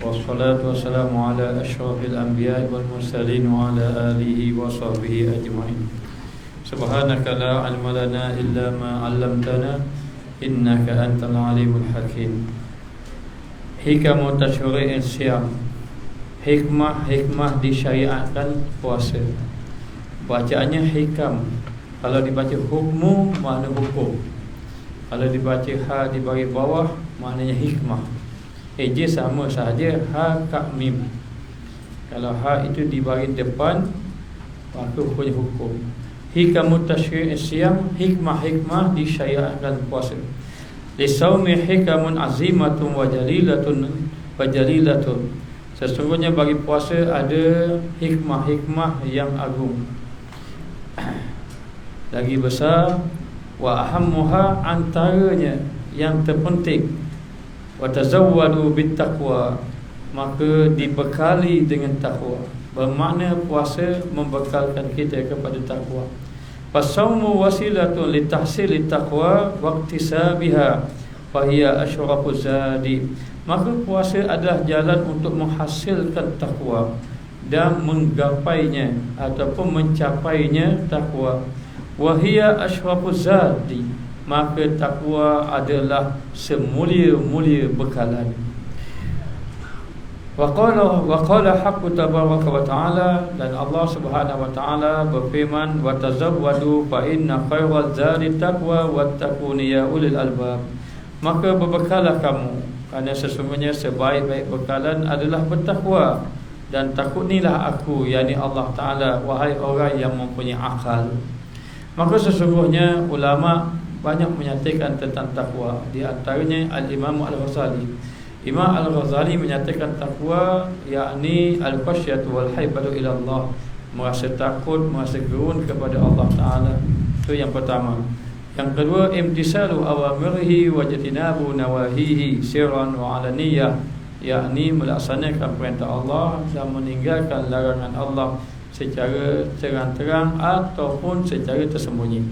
Wassalatu wassalamu ala asyrafil anbiya'i wal mursalin wa ala alihi wa sahbihi ajma'in. Subhanaka la ilma lana illa ma 'allamtana innaka antal alimul hakim. Hikam tasyri'is siyam. Hikmah disyariatkan puasa. Bacaannya hikam. Kalau dibaca hukmu makna hukum. Kalau dibaca ha di bawah bawah maknanya hikmah. Eja sama sahaja, ha kak mim. Kalau ha itu di bahagian depan, maka hukumnya hukum. Hikamu tasyri'is siyam, hikmah disyariatkan puasa. Lisawmi hikamun azimatun wa jalilatun. Sesungguhnya bagi puasa ada hikmah yang agung, lagi besar. Wa ahammuha, antaranya yang terpenting, wa tazawwadu bittaqwa, maka dibekali dengan takwa. Bermakna puasa membekalkan kita kepada takwa. Fasawmu wasilatun litahsil taqwa waqtisabiha fa hiya asyrafu zadi. Maka puasa adalah jalan untuk menghasilkan takwa dan menggapainya ataupun mencapainya takwa. Wa hiya asyrafu zadi, maka takwa adalah semulia-mulia bekalan. Wa qala haqqu tabaraka wa ta'ala, dan Allah Subhanahu wa ta'ala berfirman, wa tazawwadu fa inna khairaz zadi taqwa wattaquni ya ulil albab. Maka berbekallah kamu, kerana sesungguhnya sebaik-baik bekalan adalah bertakwa, dan takutnilah aku, yakni Allah Ta'ala, wahai orang yang mempunyai akal. Maka sesungguhnya ulama banyak menyatakan tentang takwa. Di antaranya Al-Imam Al-Ghazali. Imam Al-Ghazali menyatakan takwa yakni al-khasyatu wal haibatu ila Allah, merasa takut, merasa gerun kepada Allah Ta'ala. Itu yang pertama. Yang kedua, imtisalu awamirihi wa jatinabu nawahihi sirran wa alaniyah, yakni melaksanakan perintah Allah dan meninggalkan larangan Allah secara terang-terang ataupun secara tersembunyi.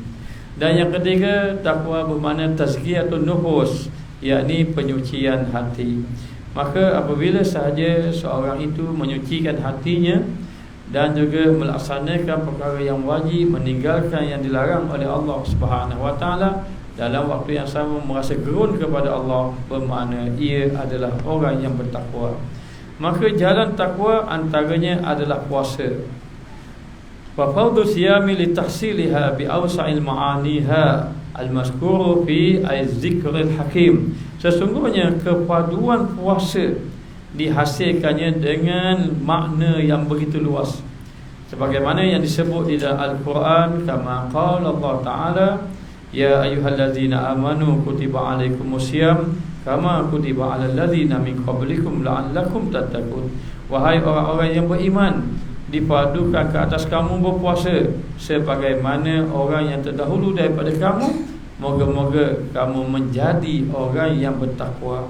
Dan yang ketiga, takwa bermakna tazkiyatun nufus, yakni penyucian hati. Maka apabila sahaja seorang itu menyucikan hatinya dan juga melaksanakan perkara yang wajib, meninggalkan yang dilarang oleh Allah Subhanahu wa ta'ala, dalam waktu yang sama merasa gerun kepada Allah, bermakna ia adalah orang yang bertakwa. Maka jalan takwa antaranya adalah puasa. Wa fardhu siyami li tahsiliha bi awsa'il ma'aniha al-mazkuru fi az-zikril hakim. Sesungguhnya kepaduan puasa dihasilkannya dengan makna yang begitu luas, sebagaimana yang disebut di dalam Al-Quran, kama qala Allah Ta'ala, ya ayyuhallazina amanu kutiba alaikumusiyam kama kutiba alal ladzina min qablikum la'allakum tattaqun. Wahai orang-orang yang beriman, dipadukan ke atas kamu berpuasa sebagaimana orang yang terdahulu daripada kamu, moga-moga kamu menjadi orang yang bertakwa.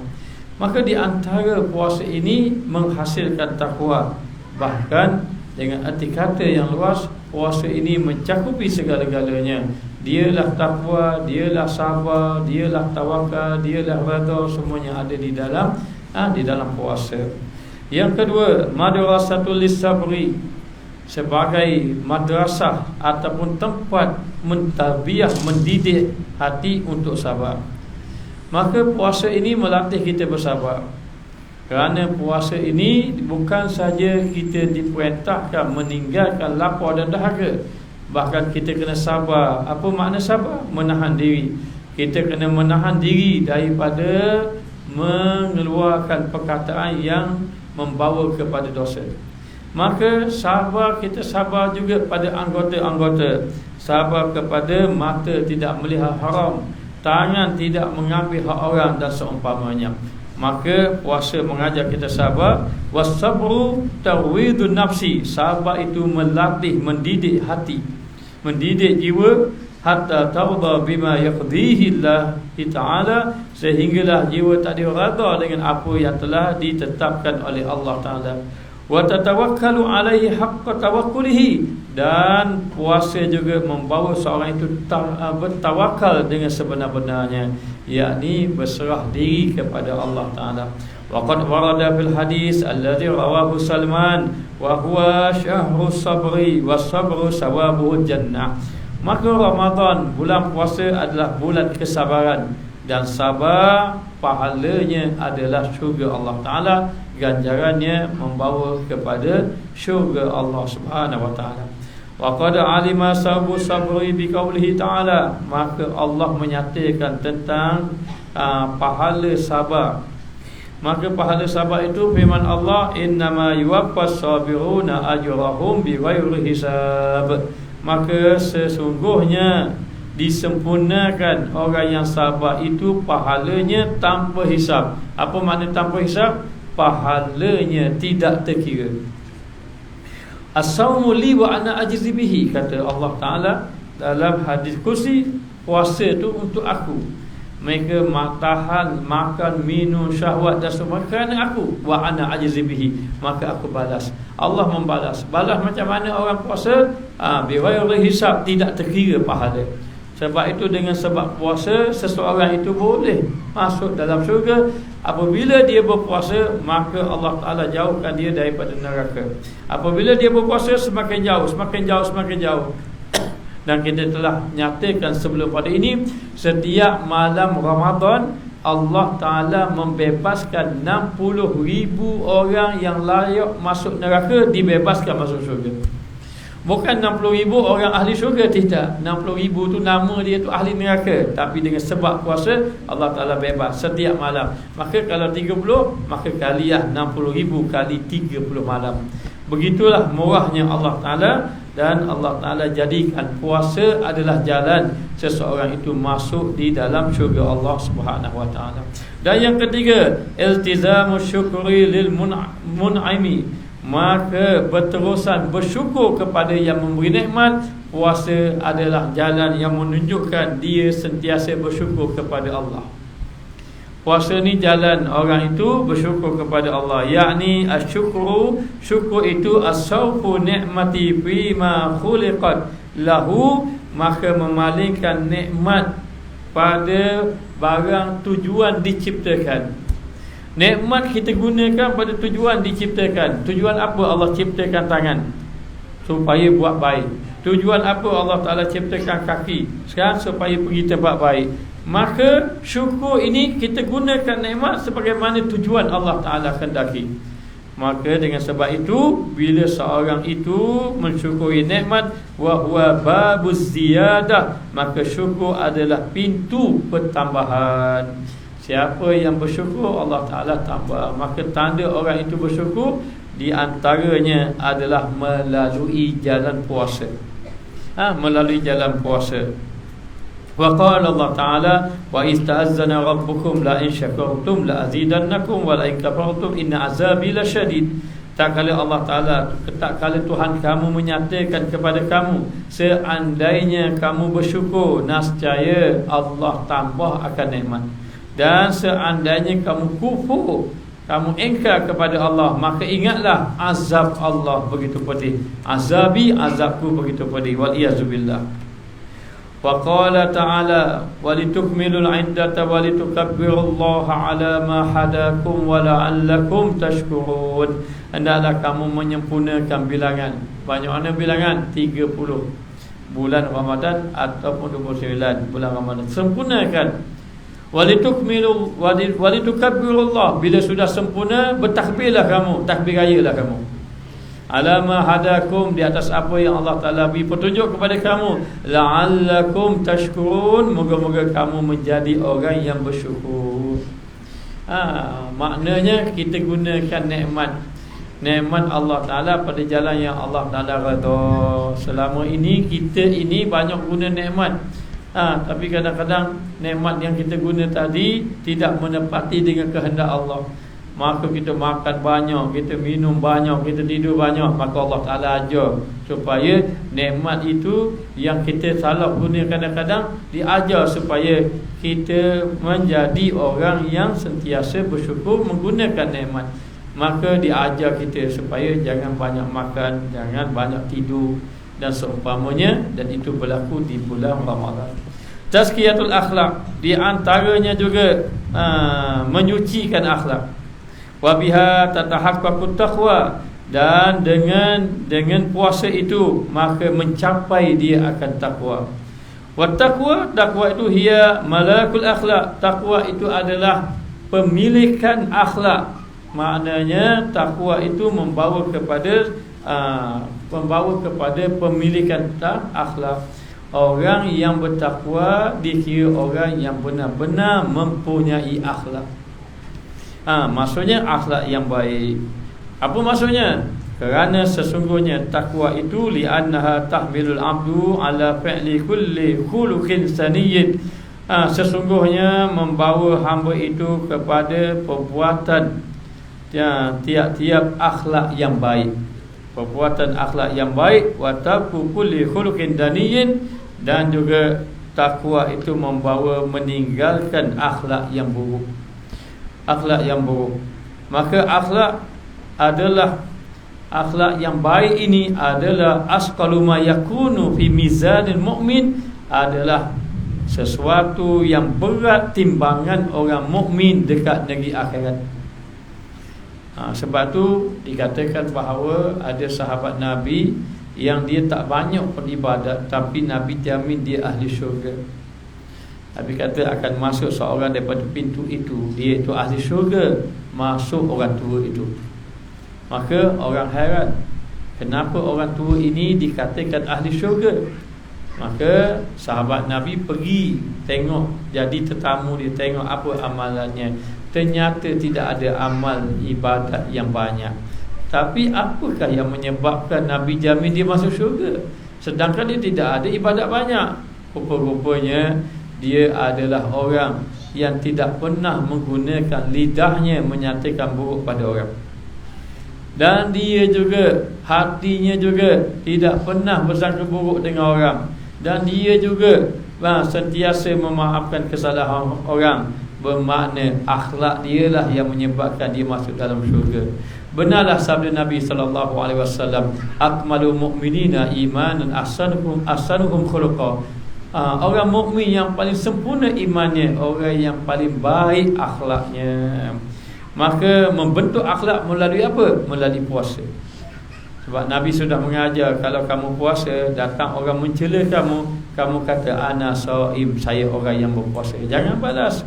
Maka di antara puasa ini menghasilkan takwa. Bahkan dengan arti kata yang luas, puasa ini mencakupi segala-galanya. Dialah takwa, dialah sabar, dialah tawakal, dialah redha, semuanya ada di dalam puasa. Yang kedua, madrasatul lisabri, sebagai madrasah ataupun tempat mentarbiyah, mendidik hati untuk sabar. Maka puasa ini melatih kita bersabar. Kerana puasa ini bukan saja kita diperintahkan meninggalkan lapar dan dahaga, bahkan kita kena sabar. Apa makna sabar? Menahan diri. Kita kena menahan diri daripada mengeluarkan perkataan yang membawa kepada dosa. Maka sabar, kita sabar juga pada anggota-anggota. Sabar kepada mata tidak melihat haram, tangan tidak mengambil hak orang dan seumpamanya. Maka puasa mengajar kita sabar. Wasabru tawidun nafsi, sabar itu melatih, mendidik hati, mendidik jiwa, hatta tarda bima yaqdihi Allah Ta'ala, sehinggalah jiwa tak dirada dengan apa yang telah ditetapkan oleh Allah Ta'ala. Wa tatawakkalu alaihi haqqa tawakkulihi, dan puasa juga membawa seorang itu bertawakal dengan sebenar-benarnya, yakni berserah diri kepada Allah Ta'ala. Waqad warada fil hadis alladhi rawahu Salman wa huwa syahru sabri was-sabru sawabuhu jannah. Maka Ramadan, bulan puasa adalah bulan kesabaran, dan sabar pahalanya adalah syurga Allah Ta'ala, ganjarannya membawa kepada syurga Allah Subhanahu Wa Ta'ala. Wa qad alima sabu sabri bi qaulihi ta'ala, maka Allah menyatakan tentang pahala sabar. Maka pahala sabar itu firman Allah, innama yuwaffas sabiruna ajrahum bighairi hisab. Maka sesungguhnya disempurnakan orang yang sabar itu pahalanya tanpa hisab. Apa makna tanpa hisab? Pahalanya tidak terkira. As-sawmu li wa ana ajzi bihi, kata Allah Ta'ala dalam hadis kursi, puasa itu untuk aku. Mereka tahan makan, minum, syahwat dan semua kerana aku. Wa ana ajzi bihi, maka aku balas. Allah membalas. Balas macam mana orang puasa? Bighairi hisab, tidak terkira pahala. Sebab itu dengan sebab puasa, seseorang itu boleh masuk dalam syurga. Apabila dia berpuasa, maka Allah Ta'ala jauhkan dia daripada neraka. Apabila dia berpuasa, semakin jauh, semakin jauh, semakin jauh. Dan kita telah nyatakan sebelum pada ini, setiap malam Ramadan Allah Ta'ala membebaskan 60,000 orang yang layak masuk neraka, dibebaskan masuk syurga. Bukan 60,000 orang ahli syurga, tidak. 60,000 tu nama dia tu ahli neraka. Tapi dengan sebab puasa, Allah Ta'ala bebas setiap malam. Maka kalau 30, maka kalilah 60,000 kali 30 malam. Begitulah murahnya Allah Ta'ala. Dan Allah Ta'ala jadikan puasa adalah jalan seseorang itu masuk di dalam syurga Allah Subhanahu Wa Ta'ala. Dan yang ketiga, iltizamu syukri lil mun'imi, maka berterusan bersyukur kepada yang memberi nikmat. Puasa adalah jalan yang menunjukkan dia sentiasa bersyukur kepada Allah. Puasa ni jalan orang itu bersyukur kepada Allah, yakni asyukru, syukur itu as-sawfu ni'mati fima khuliqat lahu, maka memalingkan nikmat pada barang tujuan diciptakan. Nikmat kita gunakan pada tujuan diciptakan. Tujuan apa Allah ciptakan tangan? Supaya buat baik. Tujuan apa Allah Ta'ala ciptakan kaki? Sekarang supaya pergi tempat baik. Maka syukur ini kita gunakan nikmat sebagaimana tujuan Allah Ta'ala kendaki. Maka dengan sebab itu, bila seorang itu mensyukuri nikmat, wa huwa babuz ziyadah, maka syukur adalah pintu pertambahan. Siapa yang bersyukur, Allah Ta'ala tambah. Maka tanda orang itu bersyukur, di antaranya adalah melalui jalan puasa. Melalui jalan puasa. Wa qala Allah Ta'ala, wa ista'azzana rabbukum la in syakartum la azidannakum wa la in kafartum inna azabi lasyadid. Tak kala Allah Ta'ala, tak kala Tuhan kamu menyatakan kepada kamu, seandainya kamu bersyukur, nescaya Allah tambah akan nikmat. Dan seandainya kamu kufur, kamu ingkar kepada Allah, maka ingatlah azab Allah begitu pedih. Azabi, azabku begitu pedih. Wal iyazubillah. Wa qala ta'ala, walitukmilul iddata walitukabbirullaha ala ma hadakum wa la'allakum tashkurun. Hendaklah kamu menyempurnakan bilangan. Banyak mana bilangan? 30 bulan Ramadan ataupun 29 bulan Ramadan. Sempurnakan. Walitukabbirullaha, bila sudah sempurna, bertakbirlah kamu, takbir rayalah kamu. Alama hadakum, di atas apa yang Allah Ta'ala beri petunjuk kepada kamu. La'allakum tashkurun, moga-moga kamu menjadi orang yang bersyukur. Maknanya kita gunakan nikmat Allah Ta'ala pada jalan yang Allah Ta'ala redha. Selama ini kita ini banyak guna nikmat, tapi kadang-kadang nikmat yang kita guna tadi tidak menepati dengan kehendak Allah. Maka kita makan banyak, kita minum banyak, kita tidur banyak. Maka Allah Ta'ala ajar supaya nikmat itu yang kita salah guna kadang-kadang, diajar supaya kita menjadi orang yang sentiasa bersyukur menggunakan nikmat. Maka diajar kita supaya jangan banyak makan, jangan banyak tidur dan seumpamanya. Dan itu berlaku di bulan Ramadan. Tazkiyatul akhlak, di antaranya juga menyucikan akhlak. Wa biha tatahaqqaqut taqwa, dan dengan puasa itu maka mencapai dia akan takwa. Wa takwa itu hiya malakul akhlak. Takwa itu adalah pemilikan akhlak. Maknanya takwa itu membawa kepada pemilikan akhlak. Orang yang bertakwa dikira orang yang benar-benar mempunyai akhlak. Maksudnya akhlak yang baik. Apa maksudnya? Kerana sesungguhnya takwa itu li'annaha tahmilul abdu ala fi'li kulli khuluqin saniyyin. Sesungguhnya membawa hamba itu kepada perbuatan tiap-tiap akhlak yang baik. Perbuatan akhlak yang baik, wa tarku kulli khuluqin daniyyin, dan juga takwa itu membawa meninggalkan akhlak yang buruk. Akhlak yang buruk. Maka akhlak yang baik ini adalah asqalu ma yakunu fi mizanil mu'min, adalah sesuatu yang berat timbangan orang mukmin dekat negeri akhirat. Sebab tu dikatakan bahawa ada sahabat Nabi yang dia tak banyak beribadat, tapi Nabi jamin dia ahli syurga. Nabi kata akan masuk seorang daripada pintu itu, dia itu ahli syurga, masuk orang tua itu. Maka orang heran, kenapa orang tua ini dikatakan ahli syurga? Maka sahabat Nabi pergi tengok, jadi tetamu dia, tengok apa amalannya. Ternyata tidak ada amal ibadat yang banyak. Tapi apakah yang menyebabkan Nabi jamin dia masuk syurga, sedangkan dia tidak ada ibadat banyak? Rupa-rupanya dia adalah orang yang tidak pernah menggunakan lidahnya menyatakan buruk pada orang. Dan dia juga, hatinya juga tidak pernah bersangka buruk dengan orang. Dan dia juga sentiasa memaafkan kesalahan orang. Bermakna akhlak dialah yang menyebabkan dia masuk dalam syurga. Benarlah sabda Nabi SAW, akmalul mu'minina imanan ahsanuhum khuluqa. Orang mukmin yang paling sempurna imannya, orang yang paling baik akhlaknya. Maka membentuk akhlak melalui apa? Melalui puasa. Sebab Nabi sudah mengajar, kalau kamu puasa, datang orang mencela kamu kata ana shaim, saya orang yang berpuasa. Jangan balas.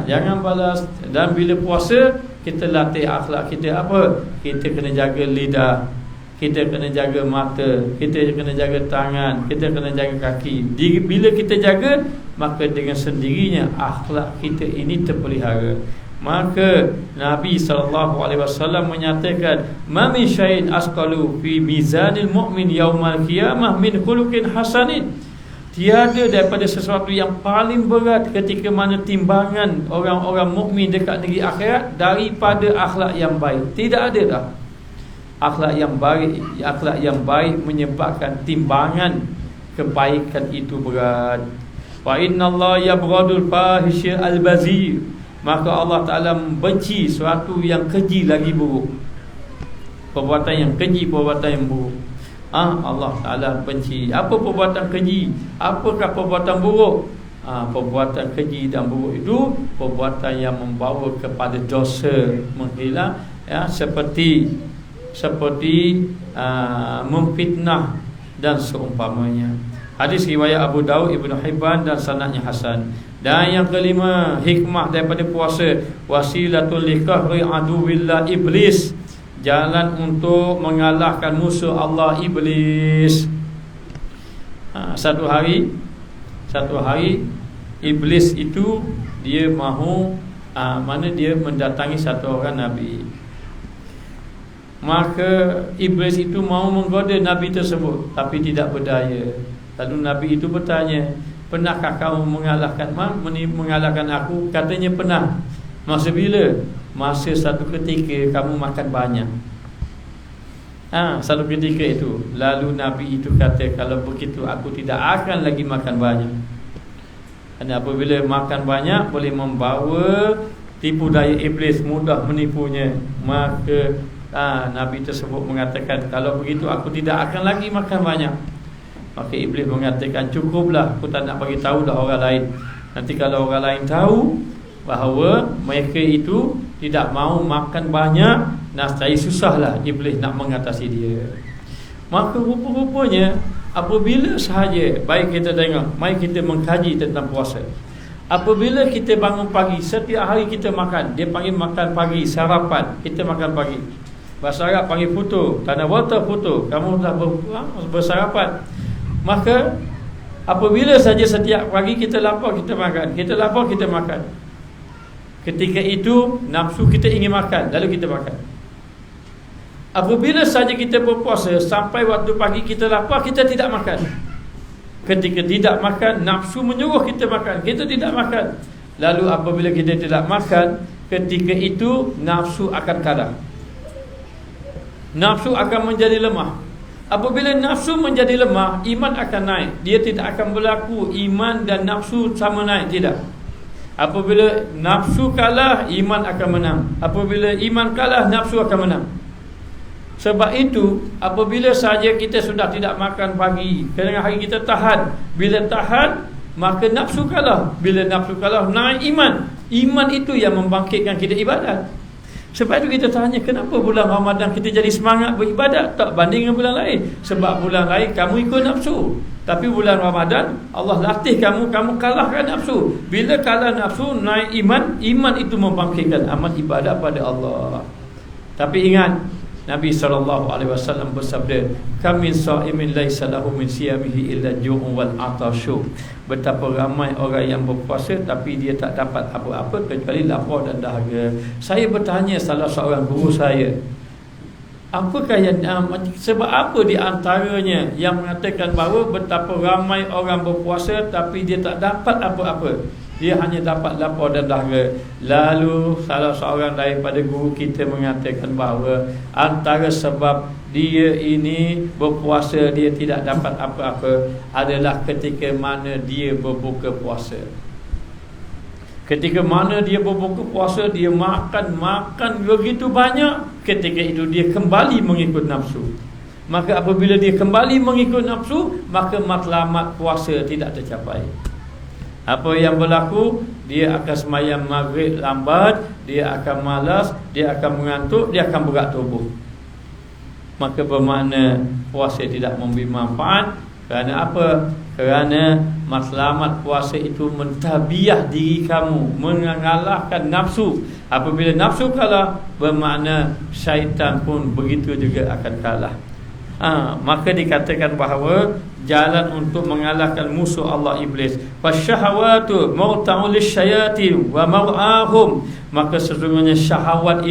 Jangan balas. Dan bila puasa, kita latih akhlak kita apa? Kita kena jaga lidah, kita kena jaga mata, kita kena jaga tangan, kita kena jaga kaki. Bila kita jaga, maka dengan sendirinya akhlak kita ini terpelihara. Maka Nabi SAW menyatakan, ma min syai'in asqalu fi mizanil mu'min yaumal qiyamah min khuluqin hasanin. Tiada daripada sesuatu yang paling berat ketika mana timbangan orang-orang mukmin dekat negeri akhirat daripada akhlak yang baik. Tidak ada dah. Akhlak yang baik menyebabkan timbangan kebaikan itu berat. Wa innallaha yabghadul fahisha al-bazir. Maka Allah Ta'ala membenci sesuatu yang keji lagi buruk. Perbuatan yang keji, perbuatan yang buruk. Allah Ta'ala benci. Apa perbuatan keji? Apakah perbuatan buruk? Perbuatan keji dan buruk itu perbuatan yang membawa kepada dosa, menghilang, seperti memfitnah dan seumpamanya. Hadis riwayat Abu Daud, Ibnu Hibban dan sanadnya hasan. Dan yang kelima, hikmah daripada puasa, wasilatul liqahri aduwillah iblis, jalan untuk mengalahkan musuh Allah iblis. Satu hari iblis itu dia mahu dia mendatangi satu orang Nabi. Maka iblis itu mahu menggoda Nabi tersebut, tapi tidak berdaya. Lalu Nabi itu bertanya, pernahkah kamu mengalahkan aku? Katanya pernah. Masa bila? Masa satu ketika kamu makan banyak. Satu ketika itu. Lalu Nabi itu kata, kalau begitu aku tidak akan lagi makan banyak. Kerana apabila makan banyak boleh membawa tipu daya iblis, mudah menipunya. Maka Nabi tersebut mengatakan, kalau begitu aku tidak akan lagi makan banyak. Maka iblis mengatakan, cukuplah, aku tak nak bagi tahu dah orang lain. Nanti kalau orang lain tahu, bahawa mereka itu tidak mau makan banyak, nascaya susahlah iblis nak mengatasi dia. Maka rupa-rupanya apabila sahaja, baik kita tengok, mari kita mengkaji tentang puasa. Apabila kita bangun pagi, setiap hari kita makan, dia panggil makan pagi, sarapan, kita makan pagi. Bahasa Arab panggil futur, tanah water futur, kamu dah bersarapan. Maka apabila saja setiap pagi kita lapar, kita makan, kita lapar, kita makan. Ketika itu nafsu kita ingin makan, lalu kita makan. Apabila saja kita berpuasa, sampai waktu pagi kita lapar, kita tidak makan. Ketika tidak makan, nafsu menyuruh kita makan, kita tidak makan. Lalu apabila kita tidak makan, ketika itu nafsu akan kalah, nafsu akan menjadi lemah. Apabila nafsu menjadi lemah, iman akan naik. Dia tidak akan berlaku iman dan nafsu sama naik, tidak. Apabila nafsu kalah, iman akan menang. Apabila iman kalah, nafsu akan menang. Sebab itu apabila saja kita sudah tidak makan pagi, kadang hari kita tahan. Bila tahan, maka nafsu kalah. Bila nafsu kalah, naik iman. Iman itu yang membangkitkan kita ibadat. Sebab itu kita tanya, kenapa bulan Ramadan kita jadi semangat beribadat tak banding dengan bulan lain? Sebab bulan lain kamu ikut nafsu, tapi bulan Ramadan Allah latih kamu, kamu kalahkan nafsu. Bila kalah nafsu, naik iman. Iman itu membangkitkan amal ibadat pada Allah. Tapi ingat, Nabi SAW bersabda, kam min sha'imin laisa lahu min siyamihi illa ju'un wal atashu. Betapa ramai orang yang berpuasa tapi dia tak dapat apa-apa kecuali lapar dan dahaga. Saya bertanya salah seorang guru saya, apakah yang sebab apa di antaranya yang mengatakan bahawa betapa ramai orang berpuasa tapi dia tak dapat apa-apa, dia hanya dapat lapar dan dahaga. Lalu salah seorang daripada guru kita mengatakan bahawa antara sebab dia ini berpuasa dia tidak dapat apa-apa adalah ketika mana dia berbuka puasa. Ketika mana dia berbuka puasa, dia makan begitu banyak, ketika itu dia kembali mengikut nafsu. Maka apabila dia kembali mengikut nafsu, maka matlamat puasa tidak tercapai. Apa yang berlaku? Dia akan sembahyang maghrib lambat, dia akan malas, dia akan mengantuk, dia akan berat tubuh. Maka bermakna puasa tidak memberi manfaat. Kerana apa? Kerana matlamat puasa itu mentabiah diri kamu, mengalahkan nafsu. Apabila nafsu kalah, bermakna syaitan pun begitu juga akan kalah. Maka dikatakan bahawa jalan untuk mengalahkan musuh Allah iblis, fasyahawatu mawta'ul lisyayatin wa maw'ahum. Maka sesungguhnya syahwat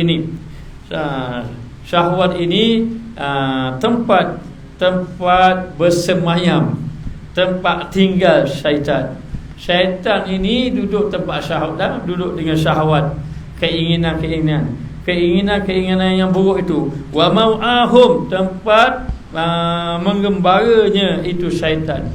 ini tempat bersemayam, tempat tinggal syaitan. Syaitan ini duduk tempat syahwat, duduk dengan syahwat, keinginan yang buruk itu. Wa maw'ahum, tempat menggembaranya itu syaitan.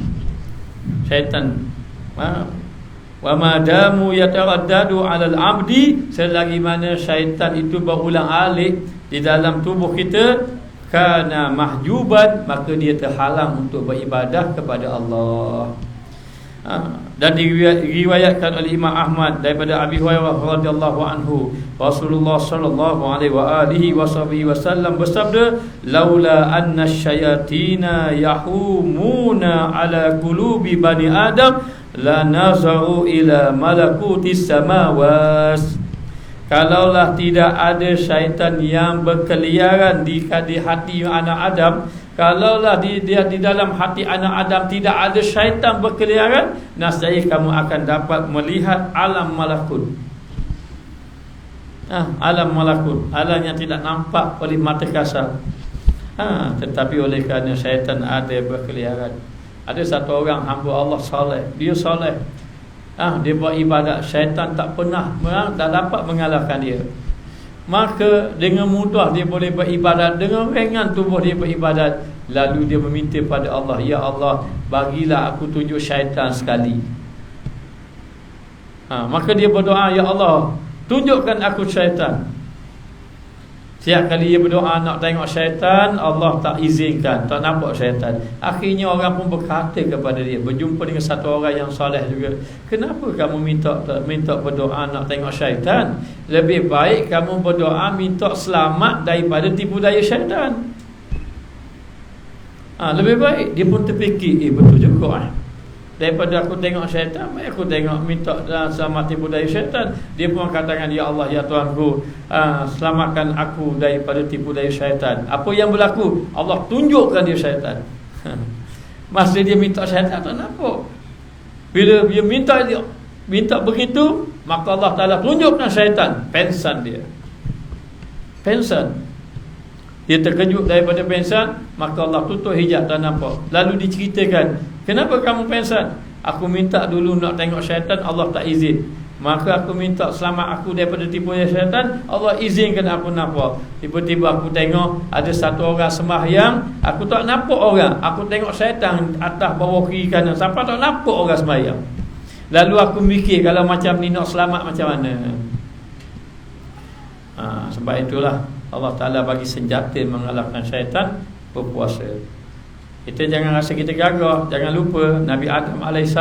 Wa madamu yataraddadu 'alal 'abdi, selagi mana syaitan itu berulang-alik di dalam tubuh kita, kana mahjuban, maka dia terhalang untuk beribadah kepada Allah. Dan diriwayatkan oleh Imam Ahmad daripada Abi Hurairah radhiyallahu anhu, Rasulullah sallallahu alaihi wa alihi wasallam bersabda, laula anna syayatina yahumuna ala qulubi bani adam la nazaru ila malakutis samawas. Kalaulah tidak ada syaitan yang berkeliaran di hati anak Adam, kalaulah di dalam hati anak Adam tidak ada syaitan berkeliaran, nescaya kamu akan dapat melihat alam malakut. Alam malakut, alam yang tidak nampak oleh mata kasar. Tetapi oleh kerana syaitan ada berkeliaran. Ada satu orang hamba Allah soleh, dia soleh, dia buat ibadat, syaitan tak dapat mengalahkan dia. Maka dengan mudah dia boleh beribadat, dengan ringan tubuh dia beribadat. Lalu dia meminta pada Allah, ya Allah, bagilah aku tunjuk syaitan sekali. Maka dia berdoa, ya Allah, tunjukkan aku syaitan. Setiap kali dia berdoa nak tengok syaitan, Allah tak izinkan, tak nampak syaitan. Akhirnya orang pun berkata kepada dia, berjumpa dengan satu orang yang soleh juga, kenapa kamu minta berdoa nak tengok syaitan? Lebih baik kamu berdoa minta selamat daripada tipu daya syaitan. Lebih baik. Dia pun terfikir, betul juga daripada aku tengok syaitan, aku tengok minta selamat tipu daya syaitan. Dia pun katakan, ya Allah, ya Tuhanku, selamatkan aku daripada tipu daya syaitan. Apa yang berlaku? Allah tunjukkan dia syaitan. Masa dia minta syaitan tak nampak. Bila dia minta begitu, maka Allah Ta'ala tunjukkan syaitan. Pensan dia. Pensan. Dia terkejut daripada pensan, maka Allah tutup hijab, tak nampak. Lalu diceritakan, kenapa kamu pensan? Aku minta dulu nak tengok syaitan, Allah tak izin. Maka aku minta selamat aku daripada tipu daya syaitan, Allah izinkan aku nampak. Tiba-tiba aku tengok ada satu orang sembahyang, aku tak nampak orang. Aku tengok syaitan atas bawah kiri kanan, sampai tak nampak orang sembahyang. Lalu aku mikir, kalau macam ni nak selamat macam mana? Sebab itulah Allah Ta'ala bagi senjata mengalahkan syaitan, berpuasa. Kita jangan rasa kita gagah. Jangan lupa Nabi Adam AS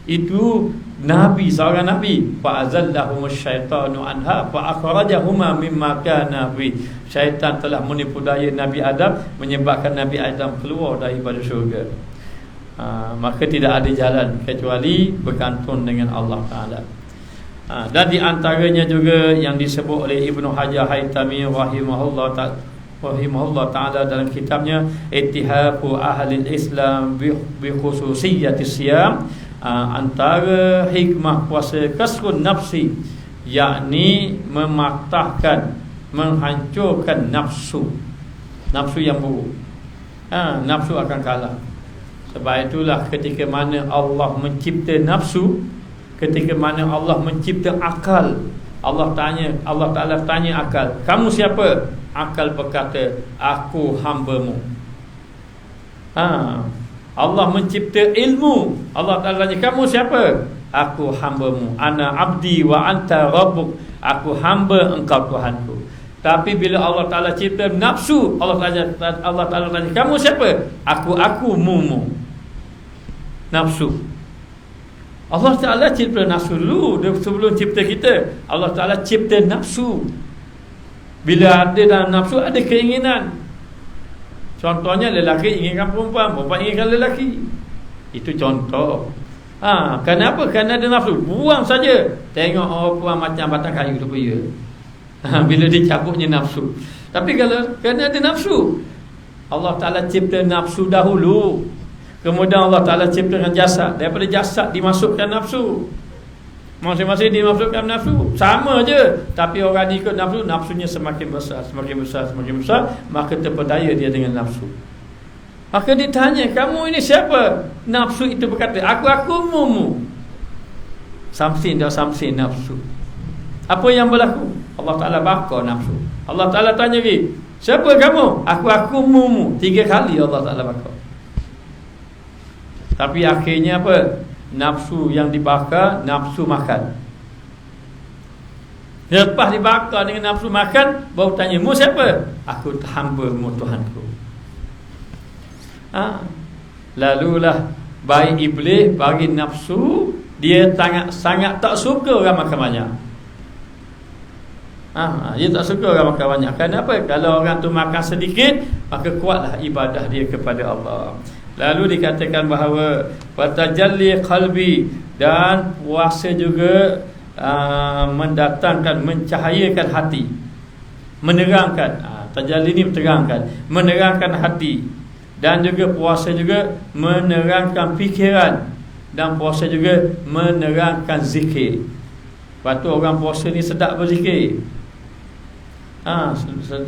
itu Nabi, seorang Nabi. Fa'azallahumus syaitanu anha fa'akhrajahuma mimma kana fi. Syaitan telah menipu daya Nabi Adam, menyebabkan Nabi Adam keluar daripada syurga. Maka tidak ada jalan kecuali bergantung dengan Allah Ta'ala. Dan di antaranya juga yang disebut oleh Ibnu Hajar Haytami rahimahullah ta'ala dalam kitabnya Ittihaqu Ahli Islam bi khususiyati siyam, antara hikmah puasa kasrun nafsi, yakni mematahkan, menghancurkan nafsu yang buruk. Nafsu akan kalah. Sebab itulah ketika mana Allah mencipta nafsu, ketika mana Allah mencipta akal, Allah Ta'ala tanya akal, kamu siapa? Akal berkata, aku hamba-Mu. Allah mencipta ilmu, Allah Ta'ala tanya, kamu siapa? Aku hamba-Mu. Ana abdi wa anta rabbuk. Aku hamba, engkau Tuhanku. Tapi bila Allah Ta'ala cipta nafsu, Allah Ta'ala tanya, kamu siapa? Aku mu. Nafsu. Allah Ta'ala cipta nafsu dulu. Sebelum cipta kita, Allah Ta'ala cipta nafsu. Bila ada dalam nafsu, ada keinginan. Contohnya lelaki inginkan perempuan, perempuan inginkan lelaki. Itu contoh. Kenapa? Kerana ada nafsu. Buang saja. Tengok orang perempuan macam batang kayu rupanya. Bila dicabutnya nafsu. Tapi kalau kerana ada nafsu, Allah Ta'ala cipta nafsu dahulu. Kemudian Allah Ta'ala ciptakan jasad. Daripada jasad dimasukkan nafsu. Masing-masing dimasukkan nafsu. Sama je. Tapi orang ni ikut nafsu, nafsunya semakin besar. Maka terpedaya dia dengan nafsu. Maka ditanya, kamu ini siapa? Nafsu itu berkata, aku mu. Samsin nafsu. Apa yang berlaku? Allah Ta'ala bakar nafsu. Allah Ta'ala tanya lagi, siapa kamu? Aku mu. 3 kali Allah Ta'ala bakar. Tapi akhirnya apa? Nafsu yang dibakar, nafsu makan. Lepas dibakar dengan nafsu makan, baru tanya, mu siapa? Aku hamba-Mu, Tuhanku. Lalulah baik iblis bagi nafsu, dia sangat tak suka orang makan banyak. Dia tak suka orang makan banyak. Kenapa? Kalau orang tu makan sedikit, maka kuatlah ibadah dia kepada Allah. Lalu dikatakan bahawa fatajalli qalbi, dan puasa juga mendatangkan, mencahayakan hati, menerangkan. Tajalli ni menerangkan hati. Dan juga puasa juga menerangkan fikiran, dan puasa juga menerangkan zikir. Lepas tu orang puasa ni sedap berzikir.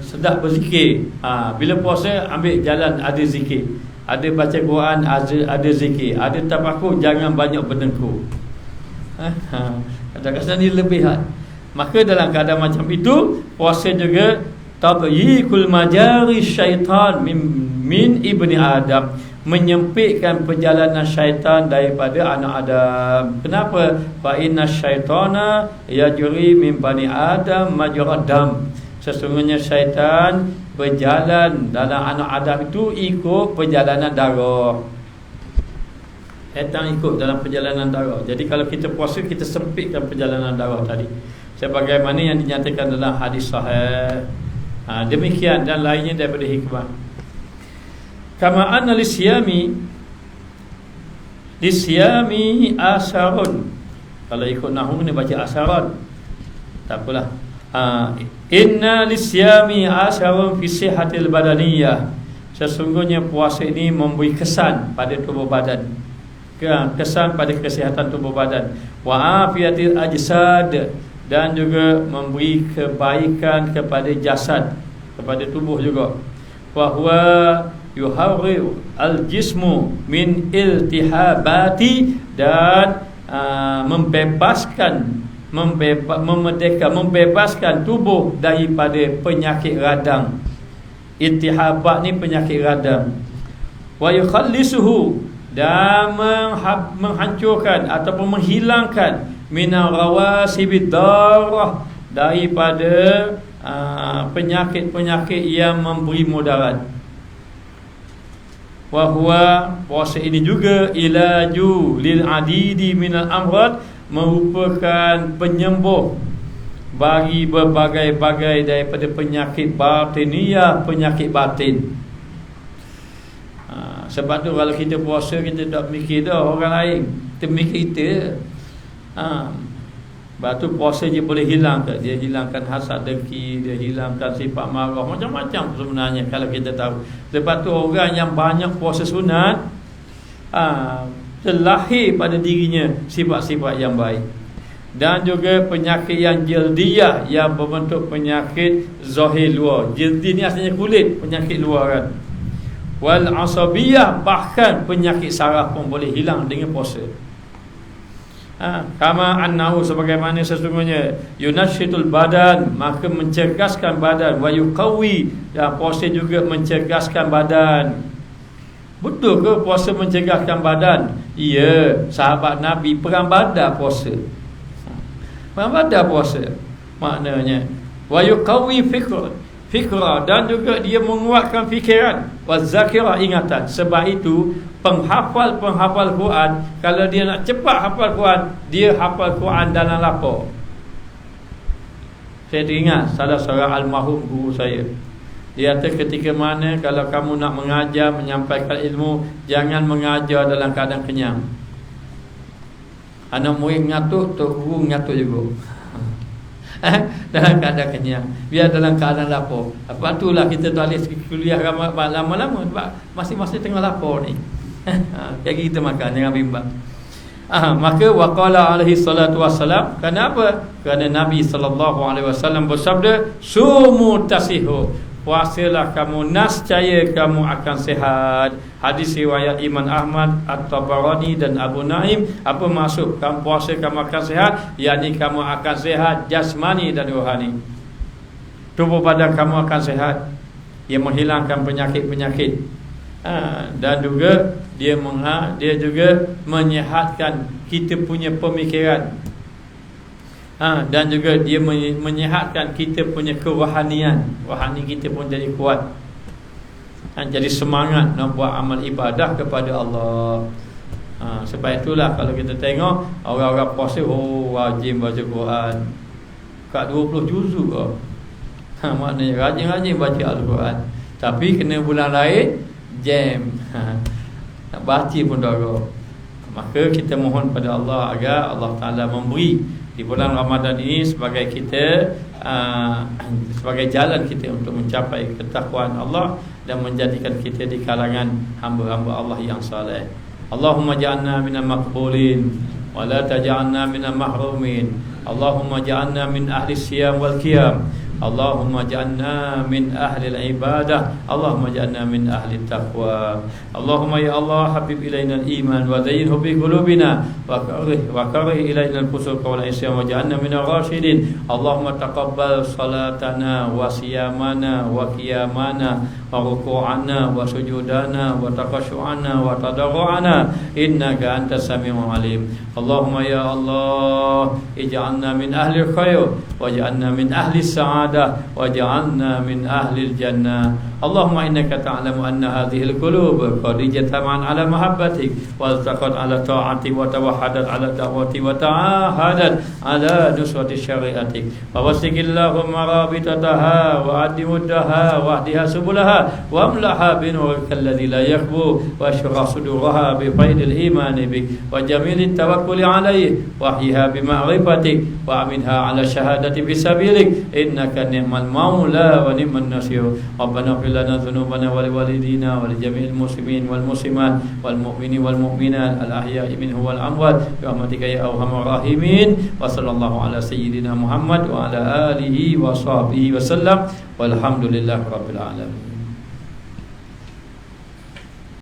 Sedap berzikir. Bila puasa ambil jalan ada zikir. Ada baca Quran, ada zikir, ada tafakur, jangan banyak berdengkur. Kadang-kadang ni lebihan. Maka dalam keadaan macam itu, puasa juga tabyikul majari syaitan min ibni Adam, menyempitkan perjalanan syaitan daripada anak Adam. Kenapa? Fa inna syaitana yajri min bani Adam majrad dam. Sesungguhnya syaitan berjalan dalam anak Adam itu ikut perjalanan darah. Syaitan ikut dalam perjalanan darah. Jadi kalau kita puasa, kita sempitkan perjalanan darah tadi, sebagaimana yang dinyatakan dalam hadis sahih. Demikian dan lainnya daripada hikmah. Kama anna lisyami asharun. Kalau ikut nahwu ni baca asharan, tak apalah. Inna lisyami asharun fi sihhatil badaniyah. Sesungguhnya puasa ini memberi kesan pada tubuh badan, kesan pada kesihatan tubuh badan. Wa afiyatil ajsad, dan juga memberi kebaikan kepada jasad, kepada tubuh juga. Wa huwa yuharrir al-jismu min iltihabati, dan membebaskan tubuh daripada penyakit radang. Iltihabat ni penyakit radang. Wa yukhallisuhu, dan menghancurkan ataupun menghilangkan minal rawasibid darah, daripada penyakit-penyakit yang memberi mudarat. Wa huwa, puasa ini juga ilaju lil adidi minal amrad, merupakan penyembuh bagi berbagai-bagai daripada penyakit batiniyah, penyakit batin. Sebab tu kalau kita puasa, kita tak mikir dah orang lain, kita mikir kita. Sebab tu puasa je boleh hilang ke? Dia hilangkan hasad dengki, dia hilangkan sifat marah, macam-macam sebenarnya kalau kita tahu. Lepas tu orang yang banyak puasa sunat, terlahir pada dirinya sifat-sifat yang baik. Dan juga penyakit yang jildiyah, yang berbentuk penyakit zahir luar. Jildi ni asalnya kulit, penyakit luar kan. Wal asabiyah, bahkan penyakit saraf pun boleh hilang dengan puasa. Kama annahu, sebagaimana sesungguhnya yunashitul badan, maka mencerdaskan badan. Wa yuqawi, dan puasa juga mencerdaskan badan. Betul ke puasa mencerdaskan badan? Ya, sahabat Nabi perang Badar puasa. Perang Badar puasa. Maknanya wa yuqawi fikra, dan juga dia menguatkan fikiran. Wa zakira, ingatan. Sebab itu penghafal Quran, kalau dia nak cepat hafal Quran, dia hafal Quran dalam lapar. Saya teringat salah seorang almarhum guru saya. Dia kata ketika mana kalau kamu nak mengajar, menyampaikan ilmu, jangan mengajar dalam keadaan kenyang. Anak murid ngatuk, tok guru ngatuk juga. Dalam keadaan kenyang, biar dalam keadaan lapar. Apa itulah kita tulis kuliah lama-lama, sebab masing-masing tengah lapar ni. Jadi kita makan, jangan bimbang. Maka waqala alaihi salatu wassalam, kenapa? Kerana Nabi sallallahu alaihi wasallam bersabda, sumu tasihu, puasalah kamu, nascaya kamu akan sihat. Hadis riwayat Imam Ahmad, At-Tabarani dan Abu Naim. Apa maksud kamu puasa kamu akan sihat? yakni kamu akan sihat jasmani dan rohani. Tubuh badan kamu akan sihat, ia menghilangkan penyakit-penyakit. Dan juga dia juga menyihatkan kita punya pemikiran. Dan juga dia menyihatkan kita punya kerohanian. Rohani kita pun jadi kuat, jadi semangat nak buat amal ibadah kepada Allah. Sebab itulah kalau kita tengok orang-orang puasa, rajin baca Quran, kat 20 juzuk maknanya rajin-rajin baca Al-Quran. Tapi kena bulan lain jam, nak baca pun darah. Maka kita mohon pada Allah agar Allah Ta'ala memberi di bulan Ramadan ini sebagai kita sebagai jalan kita untuk mencapai ketakwaan Allah dan menjadikan kita di kalangan hamba-hamba Allah yang saleh. Allahumma ja'alna minal maqbulin wa la taj'alna minal mahrumin. Allahumma ja'alna min ahli siyam wal qiyam. Allahumma ja'alna min ahli al-ibadah. Allahumma ja'alna min ahli taqwa. Allahumma ya Allah, habib ilaina al-iman wa zayyinhu bi qulubina wa karih ilaina al-fusuq wal isyan wa ja'alna min ar-rasyidin. Allahumma taqabbal salatana wa siyamana wa qiyamana wa ruku'ana wa sujudana wa taqashu'ana wa tadarru'ana innaka antas samiul alim. Allahumma ya Allah, ij'alna min ahli al-khair wa ja'alna min ahli as-sa'adah السعادة وجعلنا من أهل الجنة. اللهم إنك تعلم أن هذه القلوب قد اجتمعت على محبتك والتقت على طاعتك وتوحدت على دعوتك وتعاهدت على نصرة شريعتك، فوسق اللهم رابطتها وأد مدها واهدها سبلها واملأها بنورك الذي لا يخبو، واشرح صدورها بفيض الإيمان بك وجميل التوكل عليه، واحيها بمعرفتك وأعملها على الشهادة في سبيلك، إنك نعم المولى ونعم النصير. ربنا اغفر لنا ذنوبنا ولوالدينا ولجميع المسلمين والمسلمات والمؤمنين والمؤمنات الأحياء منه والأموات برحمتك يا أرحم الراحمين. وصلى الله على سيدنا محمد وعلى آله وصحبه وسلم والحمد لله رب العالمين.